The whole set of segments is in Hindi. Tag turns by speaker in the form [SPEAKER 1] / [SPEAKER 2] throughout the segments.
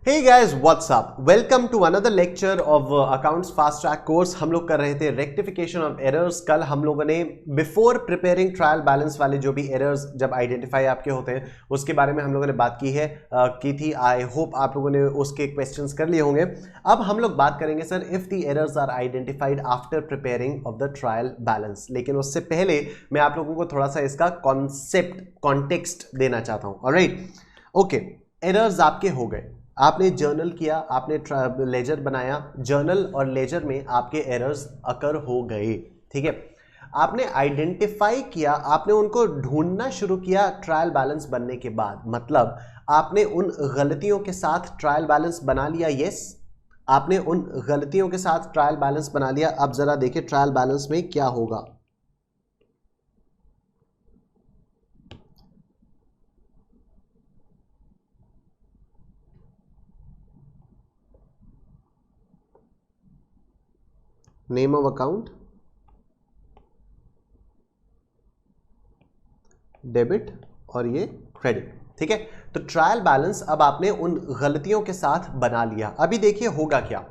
[SPEAKER 1] Hey guys, what's up? Welcome to another lecture of Accounts Fast Track course। हम लोग कर रहे थे रेक्टिफिकेशन ऑफ एरर्स। कल हम लोगों ने बिफोर प्रिपेयरिंग ट्रायल बैलेंस वाले जो भी एरर्स जब आइडेंटिफाई आपके होते हैं उसके बारे में हम लोगों ने बात की थी। आई होप आप लोगों ने उसके क्वेश्चंस कर लिए होंगे। अब हम लोग बात करेंगे sir if the errors are identified after preparing of the trial balance. लेकिन उससे पहले मैं आप लोगों को थोड़ा सा इसका कॉन्सेप्ट कॉन्टेक्स्ट देना चाहता हूँ। ऑलराइट, ओके, एरर्स आपके हो गए, आपने जर्नल किया, आपने लेजर बनाया, जर्नल और लेजर में आपके एरर्स अकर हो गए। ठीक है, आपने आइडेंटिफाई किया, आपने उनको ढूंढना शुरू किया ट्रायल बैलेंस बनने के बाद। मतलब आपने उन गलतियों के साथ ट्रायल बैलेंस बना लिया। यस, आपने उन गलतियों के साथ ट्रायल बैलेंस बना लिया। अब जरा देखिए ट्रायल बैलेंस में क्या होगा। नेम ऑफ अकाउंट, डेबिट और ये क्रेडिट। ठीक है, तो ट्रायल बैलेंस अब आपने उन गलतियों के साथ बना लिया। अभी देखिए होगा क्या।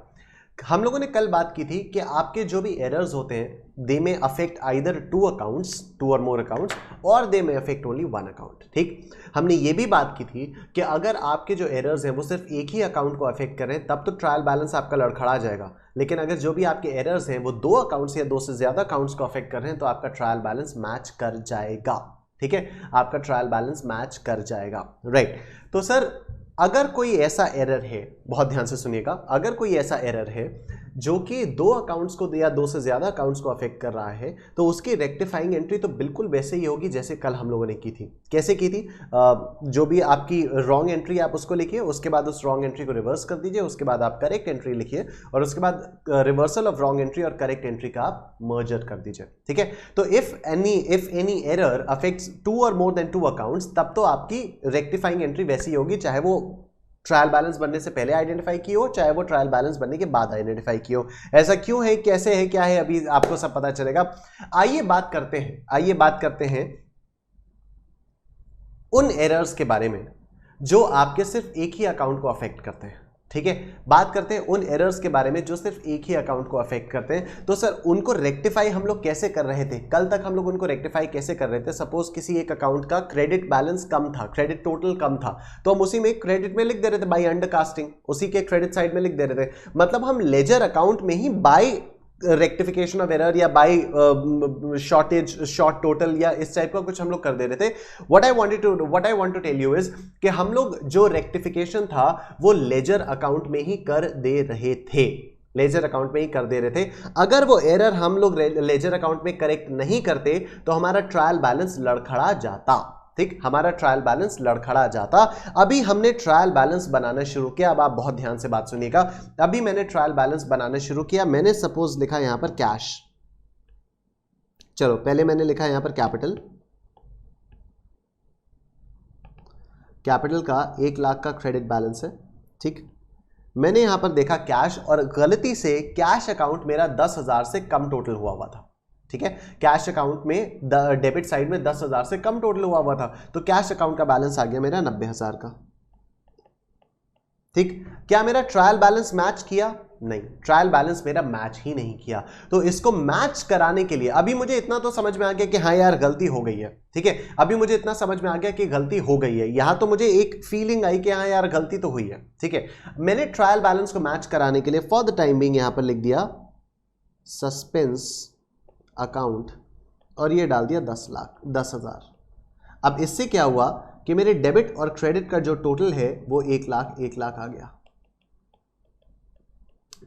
[SPEAKER 1] हम लोगों ने कल बात की थी कि आपके जो भी एरर्स होते हैं they may affect either two accounts, two or more accounts, और दे may affect only one account. ठीक, हमने ये भी बात की थी कि अगर आपके जो एरर्स हैं वो सिर्फ एक ही अकाउंट को अफेक्ट कर रहे हैं तब तो ट्रायल बैलेंस आपका लड़खड़ा जाएगा। लेकिन अगर जो भी आपके एरर्स हैं वो दो अकाउंट्स या दो से ज्यादा अकाउंट्स को अफेक्ट कर रहे हैं तो आपका ट्रायल बैलेंस मैच कर जाएगा। ठीक है, आपका ट्रायल बैलेंस मैच कर जाएगा। राइट, तो सर अगर कोई ऐसा एरर है, बहुत ध्यान से सुनिएगा, अगर कोई ऐसा एरर है जो कि दो अकाउंट्स को या दो से ज्यादा अकाउंट्स को अफेक्ट कर रहा है तो उसकी रेक्टिफाइंग एंट्री तो बिल्कुल वैसे ही होगी जैसे कल हम लोगों ने की थी। कैसे की थी? जो भी आपकी रॉन्ग एंट्री आप उसको लिखिए, उसके बाद उस रॉन्ग एंट्री को रिवर्स कर दीजिए, उसके बाद आप करेक्ट एंट्री लिखिए और उसके बाद रिवर्सल ऑफ रॉन्ग एंट्री और करेक्ट एंट्री का आप मर्जर कर दीजिए। ठीक है, तो if any error affects two or more then to accounts तब तो आपकी रेक्टिफाइंग एंट्री वैसी होगी चाहे वो ट्रायल बैलेंस बनने से पहले आइडेंटिफाई की हो चाहे वो ट्रायल बैलेंस बनने के बाद आइडेंटिफाई की हो। ऐसा क्यों है, कैसे है, क्या है, अभी आपको सब पता चलेगा। आइए बात करते हैं उन एरर्स के बारे में जो आपके सिर्फ एक ही अकाउंट को अफेक्ट करते हैं। ठीक है, बात करते हैं उन एरर्स के बारे में जो सिर्फ एक ही अकाउंट को अफेक्ट करते हैं। तो सर उनको रेक्टिफाई हम लोग कैसे कर रहे थे? कल तक हम लोग उनको रेक्टिफाई कैसे कर रहे थे? सपोज किसी एक अकाउंट का क्रेडिट बैलेंस कम था, क्रेडिट टोटल कम था, तो हम उसी में क्रेडिट में लिख दे रहे थे बाई अंडरकास्टिंग, उसी के क्रेडिट साइड में लिख दे रहे थे। मतलब हम लेजर अकाउंट में ही बाई रेक्टिफिकेशन ऑफ एरर या बाई शॉर्टेज, शॉर्ट टोटल या इस टाइप का कुछ हम लोग कर दे रहे थे। What I want to tell you is कि हम लोग जो रेक्टिफिकेशन था वो लेजर अकाउंट में ही कर दे रहे थे, लेजर अकाउंट में ही कर दे रहे थे। अगर वो एरर हम लोग लेजर अकाउंट में करेक्ट नहीं करते तो हमारा ट्रायल बैलेंस लड़खड़ा जाता। ठीक, हमारा ट्रायल बैलेंस लड़खड़ा जाता। अभी हमने ट्रायल बैलेंस बनाना शुरू किया। अब आप बहुत ध्यान से बात सुनिएगा। अभी मैंने ट्रायल बैलेंस बनाना शुरू किया। मैंने सपोज लिखा यहां पर कैश, चलो पहले मैंने लिखा यहां पर कैपिटल का 1 लाख का क्रेडिट बैलेंस है। ठीक, मैंने यहां पर देखा कैश और गलती से कैश अकाउंट मेरा 10,000 से कम टोटल हुआ था। ठीक है, कैश अकाउंट में डेबिट साइड में 10,000 से कम टोटल हुआ था, तो कैश अकाउंट का बैलेंस आ गया मेरा 90,000 का। ठीक, क्या मेरा ट्रायल बैलेंस मैच किया? नहीं, ट्रायल बैलेंस मेरा मैच ही नहीं किया। तो इसको मैच कराने के लिए अभी मुझे इतना तो समझ में आ गया कि हाँ यार गलती हो गई है। ठीक है, अभी मुझे इतना समझ में आ गया कि गलती हो गई है, यहां तो मुझे एक फीलिंग आई कि हाँ यार गलती तो हुई है। ठीक है, मैंने ट्रायल बैलेंस को मैच कराने के लिए फॉर द टाइम बिंग यहां पर लिख दिया सस्पेंस अकाउंट और ये डाल दिया 10,000। अब इससे क्या हुआ कि मेरे डेबिट और क्रेडिट का जो टोटल है वो 1 लाख आ गया।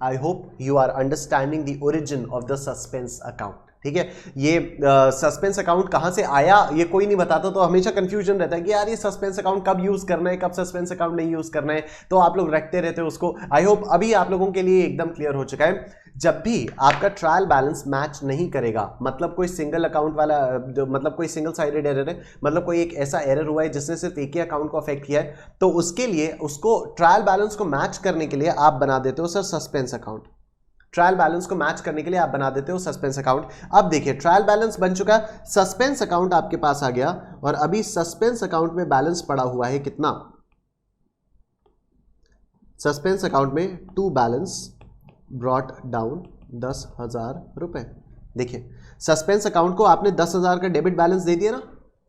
[SPEAKER 1] I hope you are understanding the origin of the suspense account. ठीक है, ये सस्पेंस अकाउंट कहां से आया ये कोई नहीं बताता, तो हमेशा कंफ्यूजन रहता है कि यार ये सस्पेंस अकाउंट कब यूज करना है, कब सस्पेंस अकाउंट नहीं यूज करना है, तो आप लोग रखते रहते हो उसको। आई होप अभी आप लोगों के लिए एकदम क्लियर हो चुका है। जब भी आपका ट्रायल बैलेंस मैच नहीं करेगा, मतलब कोई सिंगल अकाउंट वाला, मतलब कोई सिंगल साइडेड एरर है, मतलब कोई एक ऐसा एरर हुआ है जिसने सिर्फ एक ही अकाउंट को अफेक्ट किया है, तो उसके लिए उसको ट्रायल बैलेंस को मैच करने के लिए आप बना देते हो sir suspense account. Trial balance को मैच करने के लिए आप बना देते हो सस्पेंस अकाउंट। अब देखिए ट्रायल बैलेंस बन चुका, सस्पेंस अकाउंट आपके पास आ गया और अभी सस्पेंस अकाउंट में बैलेंस पड़ा हुआ है कितना? सस्पेंस अकाउंट में टू बैलेंस ब्रॉट डाउन 10,000 रुपए। देखिए सस्पेंस अकाउंट को आपने 10,000 का डेबिट बैलेंस दे दिया ना,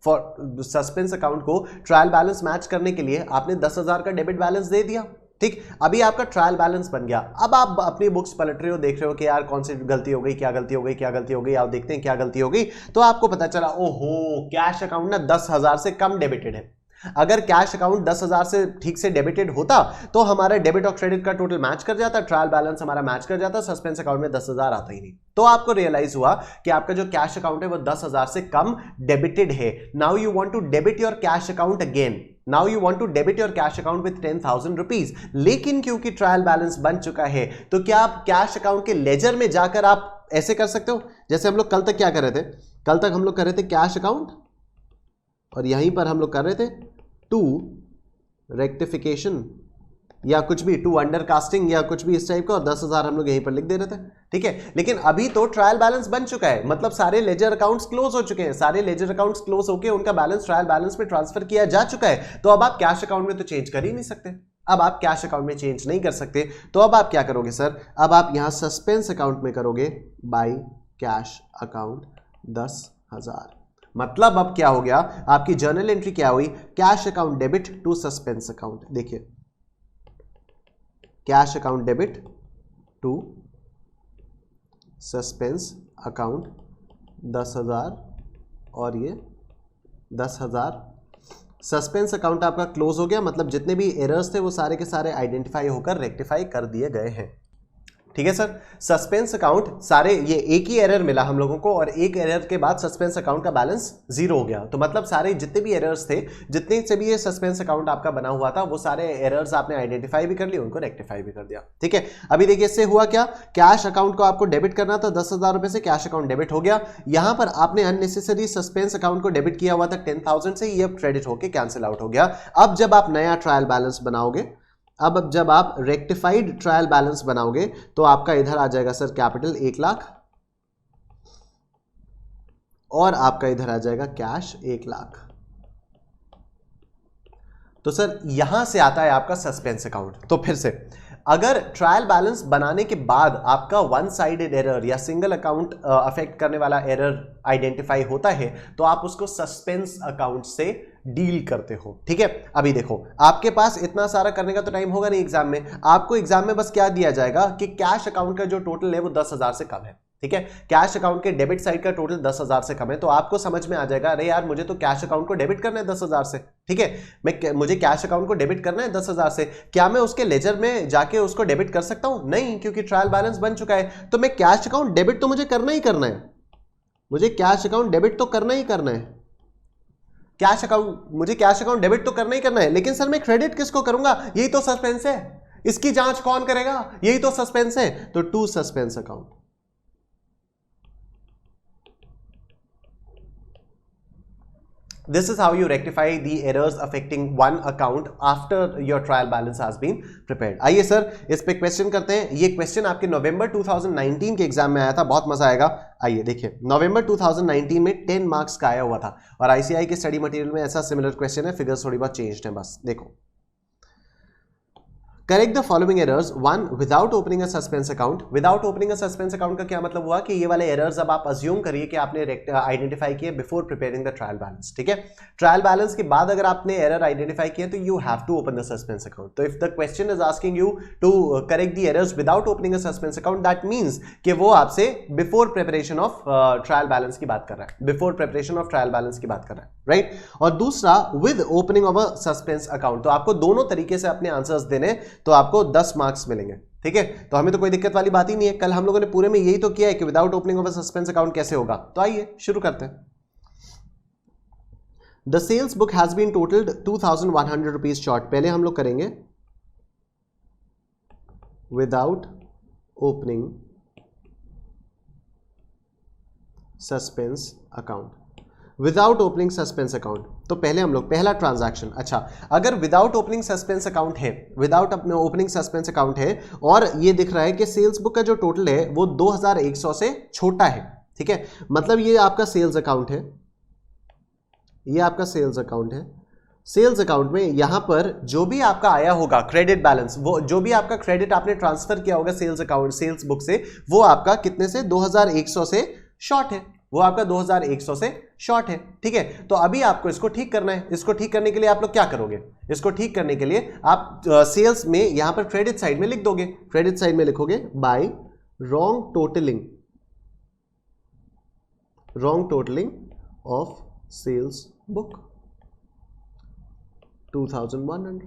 [SPEAKER 1] फॉर सस्पेंस अकाउंट को ट्रायल बैलेंस मैच करने के लिए आपने 10,000 का डेबिट बैलेंस दे दिया, ठीक। अभी आपका ट्रायल बैलेंस बन गया। अब आप अपनी बुक्स पलट रहे हो, देख रहे हो कि यार कौन सी गलती हो गई, क्या गलती हो गई, क्या गलती हो गई, आप देखते हैं क्या गलती हो गई। तो आपको पता चला ओहो कैश अकाउंट ना 10,000 से कम डेबिटेड है। अगर कैश अकाउंट 10,000 से ठीक से डेबिटेड होता तो हमारा डेबिट और क्रेडिट का टोटल मैच कर जाता, ट्रायल बैलेंस हमारा मैच कर जाता, सस्पेंस अकाउंट में 10,000 आता ही नहीं। तो आपको रियलाइज हुआ कि आपका जो कैश अकाउंट है वो 10,000 से कम डेबिटेड है। Now you want to debit your cash account again, now you want to debit your cash account with 10,000 rupees. लेकिन क्योंकि ट्रायल बैलेंस बन चुका है तो क्या आप कैश अकाउंट के लेजर में जाकर आप ऐसे कर सकते हो, जैसे हम लोग कल तक क्या कर रहे थे, कल तक हम लोग कर रहे थे कैश अकाउंट और यहीं पर हम लोग कर रहे थे टू रेक्टिफिकेशन या कुछ भी, टू अंडरकास्टिंग या कुछ भी इस टाइप का, और 10,000 हम लोग यहीं पर लिख दे रहे थे, ठीक है। लेकिन अभी तो ट्रायल बैलेंस बन चुका है, मतलब सारे लेजर अकाउंट्स क्लोज हो चुके हैं, सारे लेजर अकाउंट्स क्लोज होकर उनका बैलेंस ट्रायल बैलेंस में ट्रांसफर किया जा चुका है। तो अब आप कैश अकाउंट में तो चेंज कर ही नहीं सकते, अब आप कैश अकाउंट में चेंज नहीं कर सकते। तो अब आप क्या करोगे सर, अब आप यहां सस्पेंस अकाउंट में करोगे बाय कैश अकाउंट 10,000। मतलब अब क्या हो गया, आपकी जर्नल एंट्री क्या हुई, cash account debit to suspense account. देखिए cash account debit to suspense account 10,000 और ये 10,000। सस्पेंस अकाउंट आपका क्लोज हो गया, मतलब जितने भी एरर्स थे वो सारे के सारे आइडेंटिफाई होकर रेक्टिफाई कर दिए गए हैं, ठीक है सर। सस्पेंस अकाउंट सारे, ये एक ही एरर मिला हम लोगों को और एक एरर के बाद सस्पेंस अकाउंट का बैलेंस 0 हो गया। तो मतलब सारे जितने भी एरर्स थे, जितने से भी ये सस्पेंस अकाउंट आपका बना हुआ था, वो सारे एरर्स आपने आइडेंटिफाई भी कर लिए, उनको रेक्टिफाई भी कर दिया, ठीक है। अभी देखिए इससे हुआ क्या, कैश अकाउंट को आपको डेबिट करना था 10,000 रुपए से, कैश अकाउंट डेबिट हो गया। यहां पर आपने अननेसेसरी सस्पेंस अकाउंट को डेबिट किया हुआ था 10,000 से, ये अब क्रेडिट होकर कैंसिल आउट हो गया। अब जब आप नया ट्रायल बैलेंस बनाओगे, अब जब आप रेक्टिफाइड ट्रायल बैलेंस बनाओगे तो आपका इधर आ जाएगा सर कैपिटल 1 लाख और आपका इधर आ जाएगा कैश 1 लाख। तो सर यहां से आता है आपका सस्पेंस अकाउंट। तो फिर से अगर ट्रायल बैलेंस बनाने के बाद आपका वन साइडेड एरर या सिंगल अकाउंट अफेक्ट करने वाला एरर आइडेंटिफाई होता है तो आप उसको सस्पेंस अकाउंट से डील करते हो, ठीक है। अभी देखो आपके पास इतना सारा करने का तो टाइम होगा नहीं एग्जाम में, आपको एग्जाम में बस क्या दिया जाएगा कि कैश अकाउंट का जो टोटल है वो 10,000 से कम है, ठीक है। कैश अकाउंट के डेबिट साइड का टोटल 10,000 से कम है, तो आपको समझ में आ जाएगा अरे यार मुझे तो कैश अकाउंट को डेबिट करना है 10,000 से, ठीक है। मुझे कैश अकाउंट को डेबिट करना है 10,000 से, क्या मैं उसके लेजर में जाके उसको डेबिट कर सकता हूं? नहीं, क्योंकि ट्रायल बैलेंस बन चुका है। तो मैं कैश अकाउंट डेबिट तो मुझे करना ही करना है, मुझे कैश अकाउंट डेबिट तो करना ही करना है, मुझे कैश अकाउंट डेबिट तो करना ही करना है। लेकिन सर मैं क्रेडिट किसको करूंगा, यही तो सस्पेंस है, इसकी जांच कौन करेगा, यही तो सस्पेंस है। तो to suspense account, this is how you rectify the errors affecting one account after your trial balance has been prepared। आइए सर इस पे क्वेश्चन करते हैं। ये क्वेश्चन आपके नवंबर 2019 के एग्जाम में आया था, बहुत मजा आएगा। आइए देखिए नवंबर 2019 में 10 मार्क्स का आया हुआ था और आईसीआई के स्टडी मटेरियल में ऐसा सिमिलर क्वेश्चन है, फिगर्स थोड़ी बहुत चेंज्ड है बस। देखो correct the following errors, one without opening a suspense account. Without opening a suspense account का क्या मतलब हुआ कि ये वाले एरर्स अब आप अज्यूम करिए कि आपने आइडेंटिफाई किए before preparing the trial balance, ठीक है। ट्रायल बैलेंस के बाद अगर आपने एरर आइडेंटिफाई किए तो you have to open the suspense account. तो if the question is asking you to correct the errors without opening a suspense account, that means कि वो आपसे before preparation of trial balance की बात कर रहा है, before preparation of trial balance की बात कर रहा है, राइट। और दूसरा with opening of a suspense account. तो आपको दोनों तरीके से अपने आंसर्स देने, तो आपको 10 मार्क्स मिलेंगे, ठीक है। तो हमें तो कोई दिक्कत वाली बात ही नहीं है, कल हम लोगों ने पूरे में यही तो किया है कि without opening of a suspense account कैसे होगा। तो आइए शुरू करते हैं। The sales book has been totalled 2,100 rupees short. पहले हम लोग करेंगे without opening suspense account, without opening suspense account. तो पहले हम लोग पहला ट्रांजैक्शन, अच्छा अगर विदाउट ओपनिंग सस्पेंस अकाउंट है, विदाउट अपने ओपनिंग सस्पेंस अकाउंट है और ये दिख रहा है कि सेल्स बुक का जो टोटल है वो 2,100 से छोटा है, ठीक है। मतलब ये आपका सेल्स अकाउंट है, ये आपका सेल्स अकाउंट है सेल्स अकाउंट में यहां पर जो भी आपका आया होगा क्रेडिट बैलेंस, वो जो भी आपका क्रेडिट आपने ट्रांसफर किया होगा सेल्स अकाउंट सेल्स बुक से, वो आपका कितने से 2100 से शॉर्ट है, वो आपका 2100 से शॉर्ट है। ठीक है, तो अभी आपको इसको ठीक करना है। इसको ठीक करने के लिए आप लोग क्या करोगे, इसको ठीक करने के लिए आप सेल्स में यहां पर क्रेडिट साइड में लिख दोगे, क्रेडिट साइड में लिखोगे by wrong totalling of sales book 2100।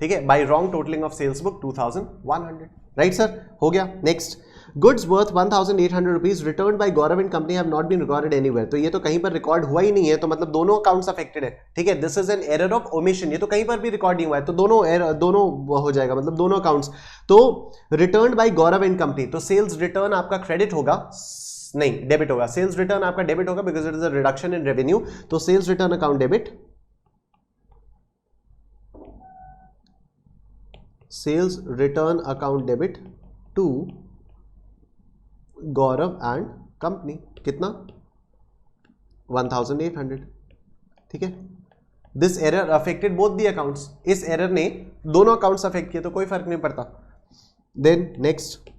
[SPEAKER 1] ठीक है, by wrong totalling of sales book 2100। Right sir, हो गया। Next, goods worth 1800 rupees return by Gaurav and company have not been recorded anywhere. तो ये तो कहीं पर रिकॉर्ड हुआ ही नहीं है, तो मतलब दोनों अकाउंट्स अफेक्टेड है। ठीक है, this is an error of omission, ये तो कहीं पर भी रिकॉर्ड नहीं हुआ है, तो दोनों हो जाएगा, मतलब दोनों अकाउंट्स। तो return by Gaurav and company, तो सेल्स रिटर्न आपका क्रेडिट होगा, नहीं डेबिट होगा, सेल्स रिटर्न आपका डेबिट होगा because it is a reduction in revenue. तो sales return account debit, sales return account debit to Gaurav and company, कितना 1800। ठीक है, this error affected both the accounts, इस एरर ने दोनों अकाउंट्स अफेक्ट किए, तो कोई फर्क नहीं पड़ता। Then next,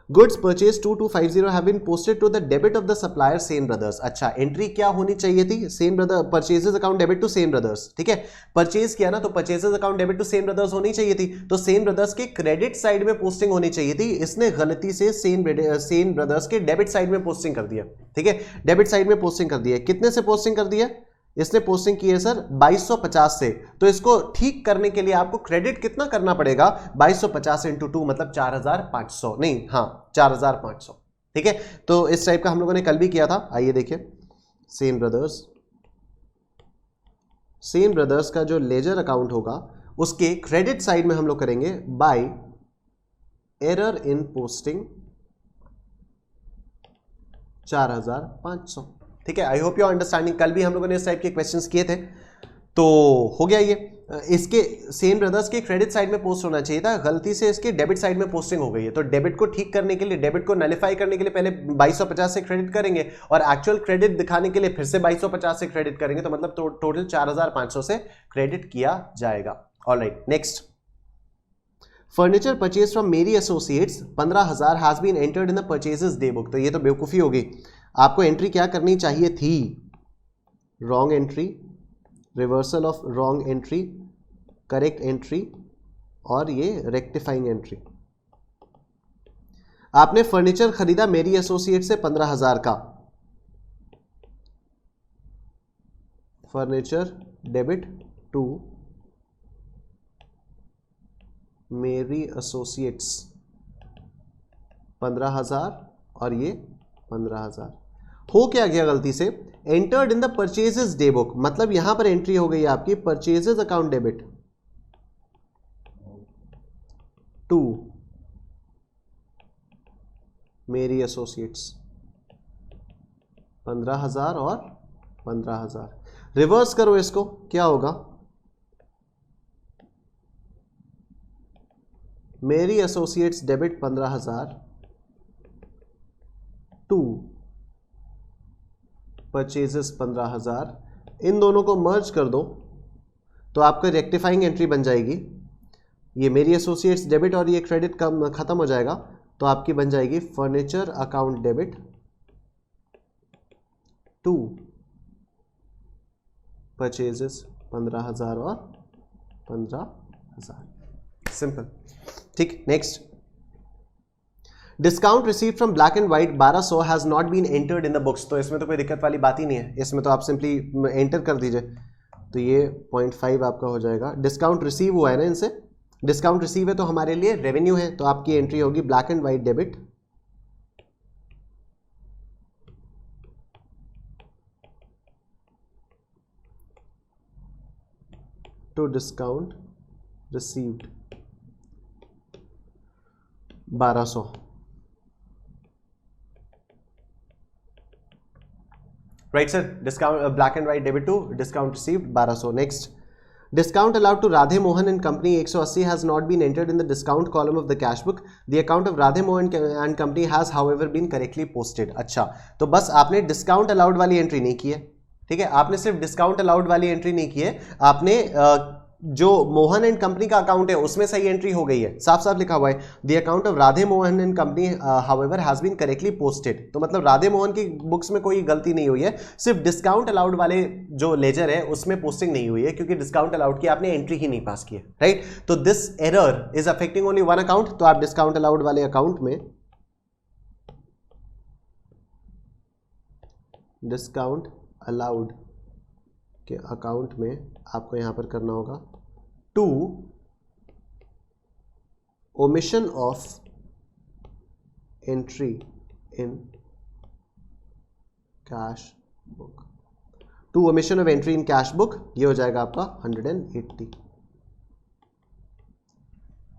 [SPEAKER 1] goods purchase 2250 have been posted to the debit of the supplier Sen brothers. अच्छा, एंट्री क्या होनी चाहिए थी, Sen brother purchases account debit to Sen brothers. ठीक है, परचेज किया ना, तो purchases account debit to Sen brothers होनी चाहिए थी, तो सेन ब्रदर्स के क्रेडिट साइड में पोस्टिंग होनी चाहिए थी। इसने गलती से सेन ब्रदर्स के डेबिट साइड में पोस्टिंग कर दिया। ठीक है, डेबिट साइड में पोस्टिंग कर दिया। कितने से पोस्टिंग कर दिया, इसने पोस्टिंग की है सर 2250 से। तो इसको ठीक करने के लिए आपको क्रेडिट कितना करना पड़ेगा, 2250 इंटू 2 मतलब 4500, नहीं हाँ 4500। ठीक है, तो इस टाइप का हम लोगों ने कल भी किया था। आइए देखिए, सेन ब्रदर्स का जो लेजर अकाउंट होगा उसके क्रेडिट साइड में हम लोग करेंगे बाय एरर इन पोस्टिंग 4500। ठीक है, आई होप यू अंडरस्टैंडिंग। कल भी हम लोगों ने इस टाइप के क्वेश्चंस किए थे, तो हो गया ये। इसके सेन ब्रदर्स के क्रेडिट साइड में पोस्ट होना चाहिए था, गलती से इसके डेबिट साइड में पोस्टिंग हो गई है। तो डेबिट को ठीक करने के लिए, डेबिट को नलिफाई करने के लिए पहले 2250 से क्रेडिट करेंगे और एक्चुअल क्रेडिट दिखाने के लिए फिर से 2250 से क्रेडिट करेंगे, तो मतलब टोटल 4500 से क्रेडिट किया जाएगा। Alright, next, furniture purchase from Mary associates 15000 has been entered in the purchases day book. तो ये तो बेवकूफ़ी होगी, आपको एंट्री क्या करनी चाहिए थी, wrong entry, reversal of wrong entry, correct entry और ये रेक्टिफाइंग एंट्री। आपने फर्नीचर खरीदा मेरी एसोसिएट से 15000 का, फर्नीचर डेबिट टू मेरी एसोसिएट्स 15000 और ये 15000। हो क्या गया गलती से, entered in the purchases day book, मतलब यहां पर एंट्री हो गई आपकी परचेजेस अकाउंट डेबिट टू मेरी एसोसिएट्स 15000 और 15000। रिवर्स करो इसको, क्या होगा, मेरी एसोसिएट्स डेबिट 15000 टू परचेजेस 15000, इन दोनों को मर्ज कर दो तो आपका रेक्टिफाइंग एंट्री बन जाएगी। ये मेरी एसोसिएट्स डेबिट और ये क्रेडिट कम खत्म हो जाएगा, तो आपकी बन जाएगी furniture account debit to purchases 15000 और 15000। सिंपल। ठीक, next, discount receive from black and white 1200 has not been entered in the books. तो इसमें तो कोई दिक्कत वाली बात ही नहीं है, इसमें तो आप सिंपली एंटर कर दीजिए, तो ये 0.5 आपका हो जाएगा। डिस्काउंट रिसीव हुआ है ना इनसे, डिस्काउंट रिसीव है तो हमारे लिए रेवेन्यू है, तो आपकी एंट्री होगी black and white debit to discount received 1200। Right sir, discount black and white debit to discount received 1200। Next, discount allowed to Radhe Mohan and company 180 has not been entered in the discount column of the cash book, the account of Radhe Mohan and company has however been correctly posted. अच्छा, तो बस आपने डिस्काउंट अलाउड वाली एंट्री नहीं की है, ठीक है, आपने सिर्फ डिस्काउंट अलाउड वाली एंट्री नहीं की है, आपने जो मोहन एंड कंपनी का अकाउंट है उसमें सही एंट्री हो गई है, साफ साफ लिखा हुआ है the account of Radhe Mohan and company however has been correctly posted. तो मतलब राधे मोहन की बुक्स में कोई गलती नहीं हुई है, सिर्फ डिस्काउंट अलाउड वाले जो लेजर है उसमें पोस्टिंग नहीं हुई है क्योंकि डिस्काउंट अलाउड की आपने एंट्री ही नहीं पास की है, राइट। तो this error is affecting only one account, तो आप डिस्काउंट अलाउड वाले अकाउंट में डिस्काउंट अलाउड के अकाउंट में आपको यहां पर करना होगा to omission of entry in cash book, to omission of entry in cash book, ये हो जाएगा आपका 180।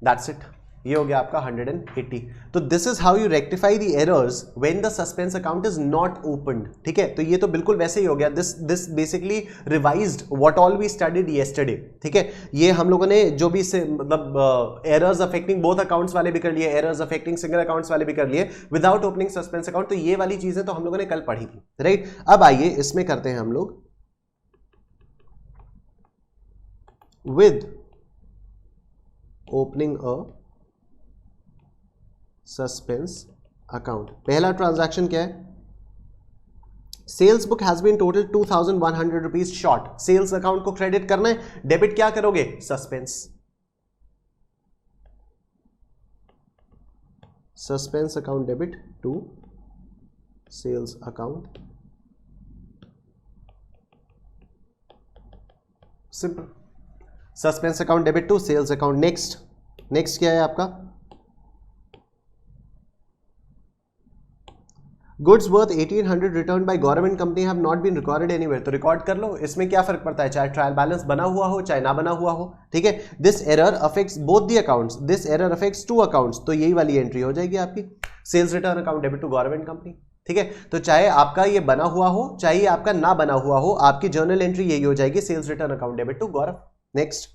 [SPEAKER 1] दैट्स इट, ये हो गया आपका 180। तो this is how you rectify the errors when the suspense account is not opened, ठीक है। तो ये तो बिल्कुल वैसे ही हो गया, this basically revised what all we studied yesterday, ठीक है। ये हम लोगों ने जो भी मतलब एरर्स अफेक्टिंग बोथ अकाउंट्स वाले भी कर लिए, एरर्स अफेक्टिंग सिंगल अकाउंट्स वाले भी कर लिए विदाउट ओपनिंग सस्पेंस अकाउंट। तो ये वाली चीजें तो हम लोगों ने कल पढ़ी थी, राइट। अब आइए इसमें करते हैं हम लोग with opening a suspense account. पहला ट्रांजैक्शन क्या है, sales book has been total 2100 rupees short, sales account को क्रेडिट करना है, डेबिट क्या करोगे, suspense, suspense account debit to sales account, simple, suspense account debit to sales account. Next क्या है आपका, goods worth 1800 return by government company have not been recorded anywhere. तो रिकॉर्ड कर लो, इसमें क्या फर्क पड़ता है, चाहे ट्रायल बैलेंस बना हुआ हो चाहे ना बना हुआ हो, ठीक है। This error affects both the accounts, this error affects two accounts, तो यही वाली एंट्री हो जाएगी आपकी, sales return account debit to government company, ठीक है। तो चाहे आपका ये बना हुआ हो चाहे आपका ना बना हुआ हो, आपकी जर्नल एंट्री यही हो जाएगी, sales return account debit to Gaurav. Next,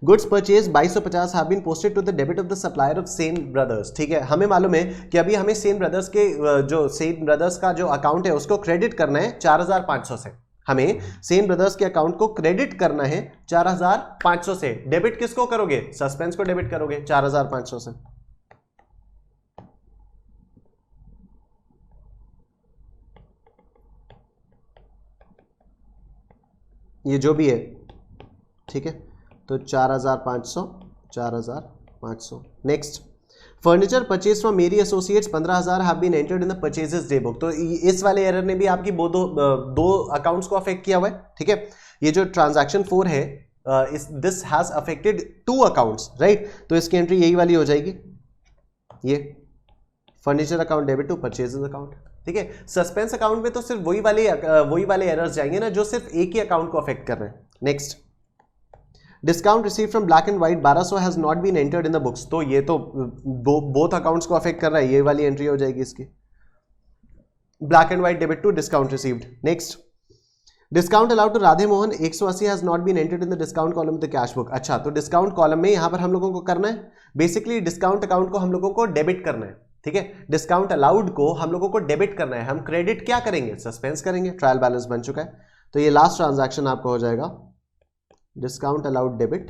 [SPEAKER 1] goods purchase 2250 have been posted to the debit of the supplier of Sen brothers, ठीक है। हमें मालूम है कि अभी हमें सेन ब्रदर्स के जो सेन ब्रदर्स का जो अकाउंट है उसको क्रेडिट करना है 4500 से, हमें सेन ब्रदर्स के अकाउंट को क्रेडिट करना है 4500 से, डेबिट किसको करोगे, सस्पेंस को डेबिट करोगे 4500 से। ये जो भी है, ठीक है, तो 4500। Next, furniture purchase from Mary associates 15000 have been entered in the purchases day book. तो इस वाले एरर ने भी आपकी दो अकाउंट्स को अफेक्ट किया हुआ है, ठीक है। ये जो ट्रांजैक्शन 4 है, this has affected 2 accounts, right. तो इसकी एंट्री यही वाली हो जाएगी, ये furniture account debit to purchases account, ठीक है। सस्पेंस अकाउंट में तो सिर्फ वही वाले एरर्स जाएंगे ना जो सिर्फ एक ही अकाउंट को अफेक्ट कर रहे हैं। Next, discount receive from black and white 1200 has not been entered in the books. तो ये तो बोथ अकाउंट्स को अफेक्ट कर रहा है, ये वाली एंट्री हो जाएगी इसकी, black and white debit to discount received. Next, discount allowed to Radhe Mohan 180 has not been entered in the discount column the cash book. अच्छा, तो डिस्काउंट कॉलम में यहां पर हम लोगों को करना है, बेसिकली डिस्काउंट अकाउंट को हम लोगों को डेबिट करना है, ठीक है। डिस्काउंट अलाउड को हम लोगों को डेबिट करना है, हम क्रेडिट क्या करेंगे, सस्पेंस करेंगे, ट्रायल बैलेंस बन चुका है। तो ये लास्ट ट्रांजैक्शन आपको हो जाएगा discount allowed debit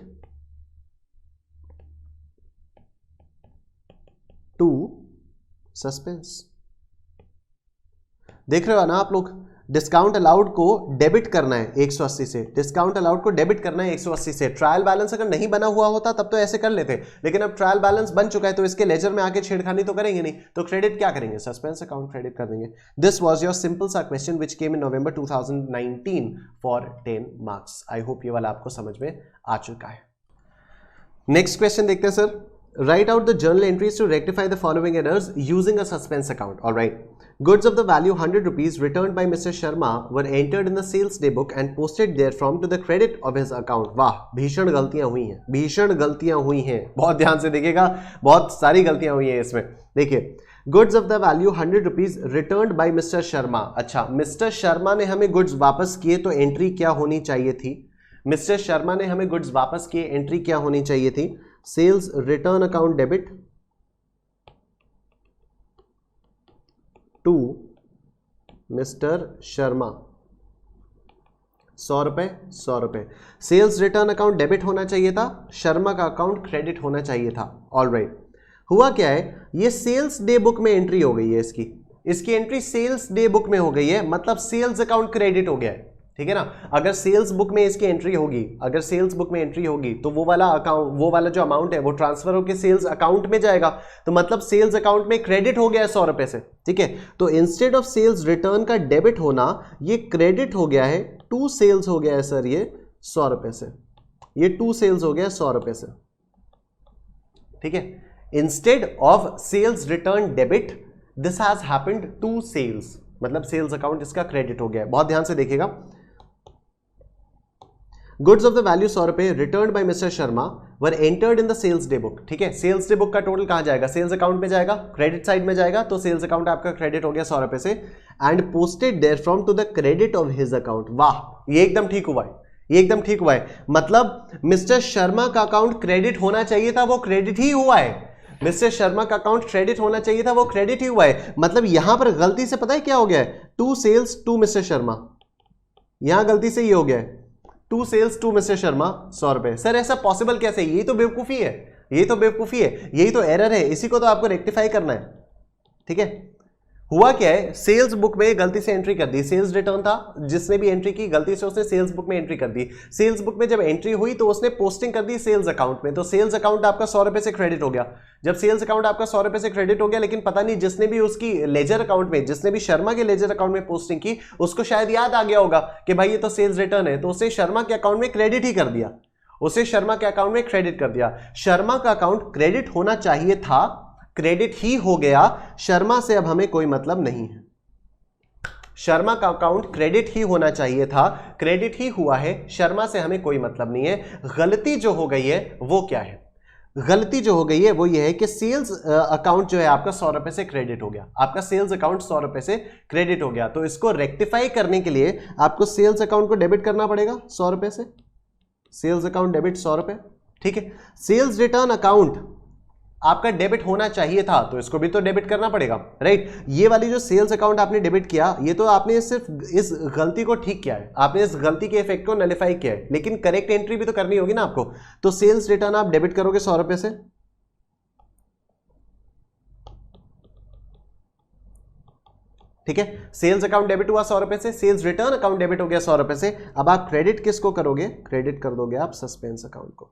[SPEAKER 1] to suspense. देख रहे हो ना आप लोग, डिस्काउंट अलाउड को डेबिट करना है 180 से, डिस्काउंट अलाउड को डेबिट करना है 180 से। ट्रायल बैलेंस अगर नहीं बना हुआ होता तब तो ऐसे कर लेते, लेकिन अब ट्रायल बैलेंस बन चुका है तो इसके लेजर में आके छेड़खानी तो करेंगे नहीं, तो क्रेडिट क्या करेंगे, सस्पेंस अकाउंट क्रेडिट कर देंगे। दिस वाज योर सिंपल सा question which came in November 2019 for 10 marks. I hope ये वाला आपको समझ में आ चुका है। नेक्स्ट क्वेश्चन देखते हैं sir, write out the journal entries to rectify the following errors using a suspense account. All right. Goods of the value 100 rupees returned by Mr. Sharma were entered in the sales day book and posted therefrom to the credit of his account. वाह, भीषण गलतियां हुई हैं, भीषण गलतियां हुई हैं, बहुत ध्यान से देखिएगा, बहुत सारी गलतियां हुई हैं इसमें। देखिए, goods of the value 100 rupees returned by mister Sharma. अच्छा, मिस्टर शर्मा ने हमें गुड्स वापस किए तो एंट्री क्या होनी चाहिए थी, मिस्टर शर्मा ने हमें गुड्स वापस किए, एंट्री क्या होनी चाहिए थी, sales return account debit to mister Sharma, 100 रुपए 100 रुपए। सेल्स रिटर्न अकाउंट डेबिट होना चाहिए था, शर्मा का अकाउंट क्रेडिट होना चाहिए था। ऑलराइट, हुआ क्या है, ये सेल्स डे बुक में एंट्री हो गई है, इसकी एंट्री सेल्स डे बुक में हो गई है, मतलब सेल्स अकाउंट क्रेडिट हो गया है, ठीक है ना। अगर सेल्स बुक में इसकी एंट्री होगी, अगर सेल्स बुक में एंट्री होगी तो वो वाला अकाउंट, वो वाला जो अमाउंट है वो ट्रांसफर होकर सेल्स अकाउंट में जाएगा, तो मतलब सेल्स अकाउंट में क्रेडिट हो गया है 100 रुपए से, ठीक है। तो इंस्टेड ऑफ सेल्स रिटर्न का डेबिट होना, ये क्रेडिट हो गया है, टू सेल्स हो गया है सर ये 100 रुपए से, ये टू सेल्स हो गया 100 रुपए से, ठीक है। Instead of sales return debit, this has happened to sales, मतलब सेल्स अकाउंट इसका क्रेडिट हो गया है। बहुत ध्यान से देखिएगा, गुड्स ऑफ द वैल्यू 100 रुपए return by mister Sharma were entered in the sales day book, ठीक है। सेल्स डे बुक का टोटल कहां जाएगा, सेल्स अकाउंट में जाएगा, क्रेडिट साइड में जाएगा, तो सेल्स अकाउंट आपका क्रेडिट हो गया 100 रुपए से, and posted there from to the credit of his account. वाह, ये एकदम ठीक हुआ है, ये एकदम ठीक हुआ है, मतलब मिस्टर शर्मा का अकाउंट क्रेडिट होना चाहिए था, वो क्रेडिट ही हुआ है। मिस्टर शर्मा का अकाउंट क्रेडिट होना चाहिए था, वो क्रेडिट ही हुआ है। मतलब यहां पर गलती से पता है क्या हो गया है, to sales to mister Sharma, यहां गलती से ये हो गया है to sales to mister Sharma 100 रुपए। सर ऐसा पॉसिबल कैसे, यही तो बेवकूफी है, यही तो बेवकूफी है, यही तो एरर है, इसी को तो आपको रेक्टिफाई करना है, ठीक है। हुआ क्या है, सेल्स बुक में गलती से एंट्री कर दी, सेल्स रिटर्न था, जिसने भी एंट्री की गलती से उसने सेल्स बुक में एंट्री कर दी। सेल्स बुक में जब एंट्री हुई तो उसने पोस्टिंग कर दी सेल्स अकाउंट में, तो सेल्स अकाउंट आपका 100 रुपए से क्रेडिट हो गया। जब सेल्स अकाउंट आपका 100 रुपए से क्रेडिट हो गया, लेकिन पता नहीं जिसने भी उसकी लेजर अकाउंट में, जिसने भी शर्मा के लेजर अकाउंट में पोस्टिंग की, उसको शायद याद आ गया होगा कि भाई ये तो सेल्स रिटर्न है, तो उसने शर्मा के अकाउंट में क्रेडिट ही कर दिया, उसे शर्मा के अकाउंट में क्रेडिट कर दिया। शर्मा का अकाउंट क्रेडिट होना चाहिए था, क्रेडिट ही हो गया, शर्मा से अब हमें कोई मतलब नहीं है। शर्मा का अकाउंट क्रेडिट ही होना चाहिए था, क्रेडिट ही हुआ है, शर्मा से हमें कोई मतलब नहीं है। गलती जो हो गई है वो क्या है, गलती जो हो गई है वो ये है कि सेल्स अकाउंट जो है आपका 100 रुपए से क्रेडिट हो गया, आपका सेल्स अकाउंट 100 रुपए से क्रेडिट हो गया। तो इसको रेक्टिफाई करने के लिए आपको सेल्स अकाउंट को डेबिट करना पड़ेगा 100 रुपए से, सेल्स अकाउंट डेबिट 100 रुपए, ठीक है। सेल्स रिटर्न अकाउंट आपका डेबिट होना चाहिए था, तो इसको भी तो डेबिट करना पड़ेगा, राइट। ये वाली जो सेल्स अकाउंट आपने डेबिट किया, ये तो आपने सिर्फ इस गलती को ठीक किया है, आपने इस गलती के इफेक्ट को नलिफाई किया है, लेकिन करेक्ट एंट्री भी तो करनी होगी ना आपको। तो सेल्स रिटर्न आप डेबिट करोगे 100 रुपए से, ठीक है। सेल्स अकाउंट डेबिट हुआ 100 रुपए से, सेल्स रिटर्न अकाउंट डेबिट हो गया 100 रुपए से। अब आप क्रेडिट किसको करोगे, क्रेडिट कर दोगे आप सस्पेंस अकाउंट को,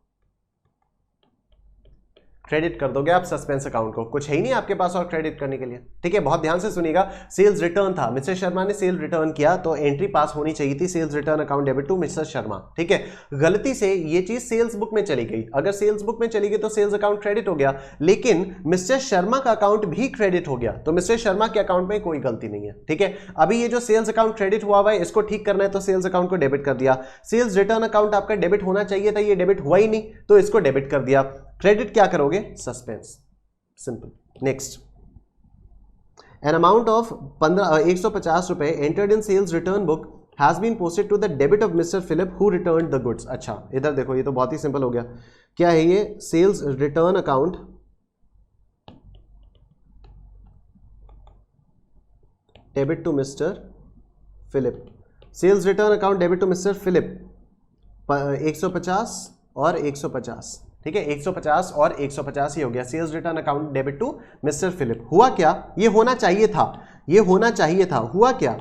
[SPEAKER 1] क्रेडिट कर दोगे आप सस्पेंस अकाउंट को, कुछ है ही नहीं आपके पास और क्रेडिट करने के लिए, ठीक है। बहुत ध्यान से सुनिएगा, सेल्स रिटर्न था, मिस्टर शर्मा ने सेल रिटर्न किया, तो एंट्री पास होनी चाहिए थी sales return account debit to mister Sharma, ठीक है। गलती से ये चीज सेल्स बुक में चली गई, अगर सेल्स बुक में चली गई तो सेल्स अकाउंट क्रेडिट हो गया, लेकिन मिस्टर शर्मा का अकाउंट भी क्रेडिट हो गया, तो मिस्टर शर्मा के अकाउंट में कोई गलती नहीं है, ठीक है। अभी ये जो सेल्स अकाउंट क्रेडिट हुआ है इसको ठीक करना है, तो सेल्स अकाउंट को डेबिट कर दिया। सेल्स रिटर्न अकाउंट आपका डेबिट होना चाहिए था, ये डेबिट हुआ ही नहीं, तो इसको डेबिट कर दिया। क्रेडिट क्या करोगे, suspense, simple. Next, an amount of 150 रुपए entered in sales return book has been posted to the debit of mister Philip who return the goods. अच्छा इधर देखो, ये तो बहुत ही सिंपल हो गया। क्या है ये, sales return account debit to mister Philip, sales return account debit to mister Philip 150 और 150, ठीक है। 150 और 150 ही हो गया, sales return account debit to mister Philip. हुआ क्या, ये होना चाहिए था, ये होना चाहिए था, हुआ क्या,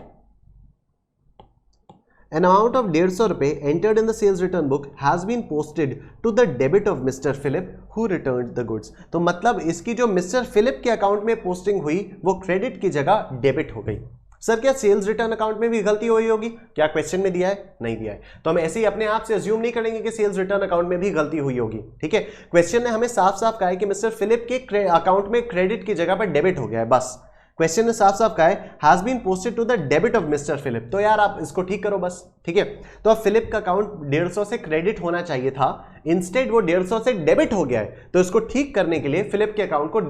[SPEAKER 1] एन अमाउंट ऑफ 150 रुपए entered in the sales return book has been posted to the debit of mister Philip who returned the goods. तो मतलब इसकी जो मिस्टर फिलिप के अकाउंट में पोस्टिंग हुई वो क्रेडिट की जगह डेबिट हो गई। सर क्या सेल्स रिटर्न अकाउंट में भी गलती हुई होगी, क्या क्वेश्चन में दिया है, नहीं दिया है, तो हम ऐसे ही अपने आप से अज्यूम नहीं करेंगे कि सेल्स रिटर्न अकाउंट में भी गलती हुई होगी, ठीक है। क्वेश्चन ने हमें साफ साफ कहा है कि मिस्टर फिलिप के अकाउंट में क्रेडिट की जगह पर डेबिट हो गया है, बस क्वेश्चन ने साफ साफ कहा है has been posted to the debit of mister Philip. तो यार आप इसको ठीक करो बस, ठीक है। तो अब फिलिप का अकाउंट 150 से क्रेडिट होना चाहिए था, इंस्टेड वो 150 से डेबिट हो गया है, तो इसको ठीक करने के लिए फिलिप के अकाउंट को